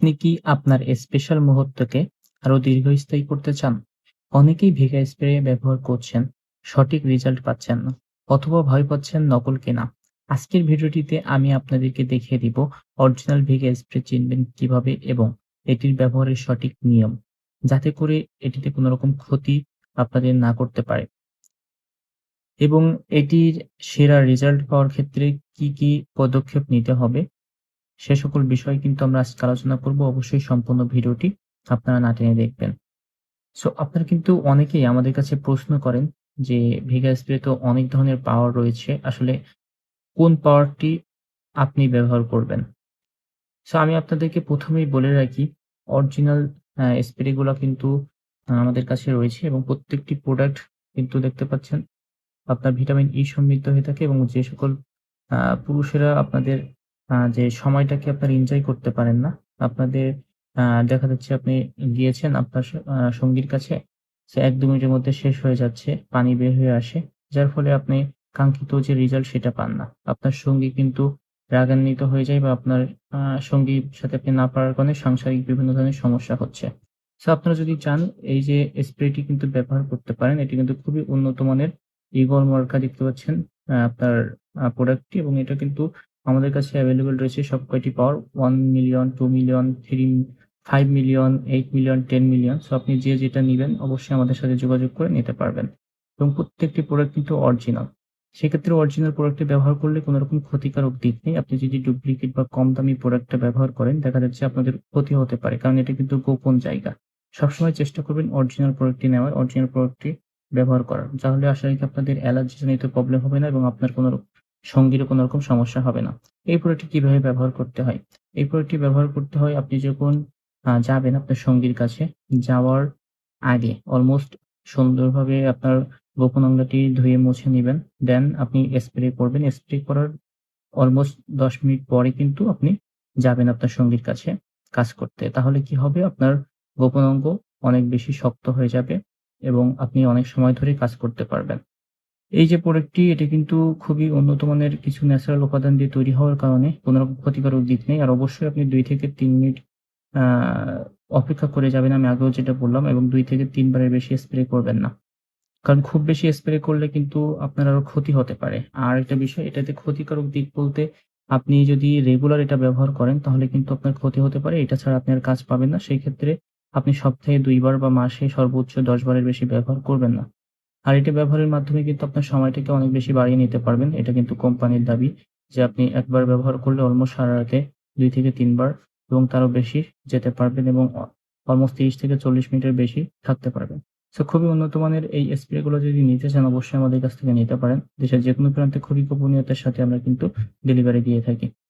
আপনি কি আপনার স্পেশাল মুহূর্তকে আরো দীর্ঘস্থায়ী করতে চান? অনেকেই ভেগা স্প্রে ব্যবহার করছেন, সঠিক রেজাল্ট পাচ্ছেন না অথবা ভয় পাচ্ছেন নকল কেনা। আজকের ভিডিওটিতে আমি আপনাদেরকে দেখিয়ে দিব অরিজিনাল ভেগা স্প্রে চিনবেন কিভাবে এবং এটির ব্যবহারের সঠিক নিয়ম, যাতে করে এটিতে কোনো রকম ক্ষতি আপনাদের না করতে পারে এবং এটির সেরা রেজাল্ট পাওয়ার ক্ষেত্রে কি পদক্ষেপ নিতে হবে সে সকল বিষয় কিন্তু আমরা আজকে আলোচনা করব। অবশ্যই সম্পূর্ণ ভিডিওটি আপনারা না টেনে দেখবেন। সো আপনারা কিন্তু অনেকেই আমাদের কাছে প্রশ্ন করেন যে ভেগা স্প্রে তো অনেক ধরনের পাওয়ার রয়েছে। আসলে কোন পাওয়ারটি আপনি ব্যবহার করবেন? সো আমি আপনাদেরকে ১ম এই বলে রাখি অরিজিনাল স্প্রে গুলা কিন্তু আমাদের কাছে রয়েছে এবং প্রত্যেকটি প্রোডাক্ট কিন্তু দেখতে পাচ্ছেন আপনার ভিটামিন ই সমৃদ্ধ হয়ে থাকে এবং যে সকল পুরুষেরা আপনাদের যে সময়টাকে আপনারা এনজয় করতে পারেন না, আপনাদের দেখা যাচ্ছে আপনি গিয়েছেন আপনার সঙ্গীর কাছে, সে ১-২ মিনিটের মধ্যে শেষ হয়ে যাচ্ছে, পানি বের হয়ে আসে। যার ফলে আপনি কাঙ্ক্ষিত যে রেজাল্ট সেটা পান না। আপনার সঙ্গী কিন্তু রাগান্বিত হয়ে যায় বা আপনার আ সঙ্গীর সাথে আপনি না পারার কারণে সাংসারিক বিভিন্ন ধরনের সমস্যা হচ্ছে। সো আপনারা যদি চান এই যে স্প্রেটি কিন্তু ব্যবহার করতে পারেন। এটি কিন্তু খুবই উন্নত মানের ইগল মার্কা দেখতে পাচ্ছেন আপনার প্রোডাক্টটি এবং এটা কিন্তু আমাদের কাছে এভেইলেবল রয়েছে সব কয়টি পাওয়ার 1 million, 2 million, 5 million, 8 million, 10 million. So আপনি যে যেটা নিবেন অবশ্যই আমাদের সাথে যোগাযোগ করে নিতে পারবেন। এবং প্রত্যেকটি প্রোডাক্ট কিন্তু অরিজিনাল। সেক্ষেত্রে অরিজিনাল প্রোডাক্টটি ব্যবহার করলে কোন রকম ক্ষতিকারক দিক নেই। আপনি যদি ডুপ্লিকেট বা কম দামি প্রোডাক্টটা ব্যবহার করেন দেখা যাচ্ছে আপনাদের ক্ষতি হতে পারে। কারণ এটা কিন্তু গোপন জায়গা। সবসময় চেষ্টা করবেন অরিজিনাল প্রোডাক্টটি নেওয়ার, অরিজিনাল প্রোডাক্টটি ব্যবহার করার। তাহলে আশা রাখি আপনাদের অ্যালার্জিজনিত প্রবলেম হবে না এবং আপনার সঙ্গীরও কোনো রকম সমস্যা হবে না। এই প্রোডাক্টটি কিভাবে ব্যবহার করতে হয়? এই প্রোডাক্টটি ব্যবহার করতে হয় আপনি যখন যাবেন আপনার সঙ্গীর কাছে, যাওয়ার আগে অলমোস্ট সুন্দরভাবে আপনার গোপন অঙ্গটি ধুয়ে মুছে নিবেন। দেন আপনি স্প্রে করবেন। স্প্রে করার অলমোস্ট ১০ মিনিট পরে কিন্তু আপনি যাবেন আপনার সঙ্গীর কাছে কাজ করতে। তাহলে কি হবে? আপনার গোপন অঙ্গ অনেক বেশি শক্ত হয়ে যাবে এবং আপনি অনেক সময় ধরে কাজ করতে পারবেন। এই যে প্রোডাক্টটি এটি কিন্তু খুবই উন্নত মানের কিছু ন্যাচারাল উপাদান দিয়ে তৈরি হওয়ার কারণে কোন রকম ক্ষতিকারক দিক নেই। আর অবশ্যই আপনি ২ থেকে ৩ মিনিট আ অপেক্ষা করে যাবেন আমি আগেও যেটা বললাম এবং ২ থেকে ৩ বারের বেশি স্প্রে করবেন না। কারণ খুব বেশি স্প্রে করলে কিন্তু আপনার আরো ক্ষতি হতে পারে। আরেকটা বিষয় এটাতে ক্ষতিকারক দিক বলতে আপনি যদি রেগুলার এটা ব্যবহার করেন তাহলে কিন্তু আপনার ক্ষতি হতে পারে। এটা ছাড়া আপনি আর কাজ পাবেন না। সেই ক্ষেত্রে আপনি সপ্তাহে ২ বার বা মাসে সর্বোচ্চ ১০ বারের বেশি ব্যবহার করবেন না। আর এটা ব্যবহারের মাধ্যমে কিন্তু আপনার সময়টাকে অনেক বেশি বাড়িয়ে নিতে পারবেন। এটা কিন্তু কোম্পানির দাবি যে আপনি একবার ব্যবহার করলে অলমোস্ট সারারাতে ২ থেকে ৩ বার এবং তারও বেশি যেতে পারবেন এবং অলমোস্ট ৩০ থেকে ৪০ মিনিটের বেশি থাকতে পারবেন। সো খুবই উন্নত মানের এই স্প্রে গুলো যদি নিতে চান অবশ্যই আমাদের কাছ থেকে নিতে পারেন। দেশের যেকোনো প্রান্তে খুবই গোপনীয়তার সাথে আমরা কিন্তু ডেলিভারি দিয়ে থাকি।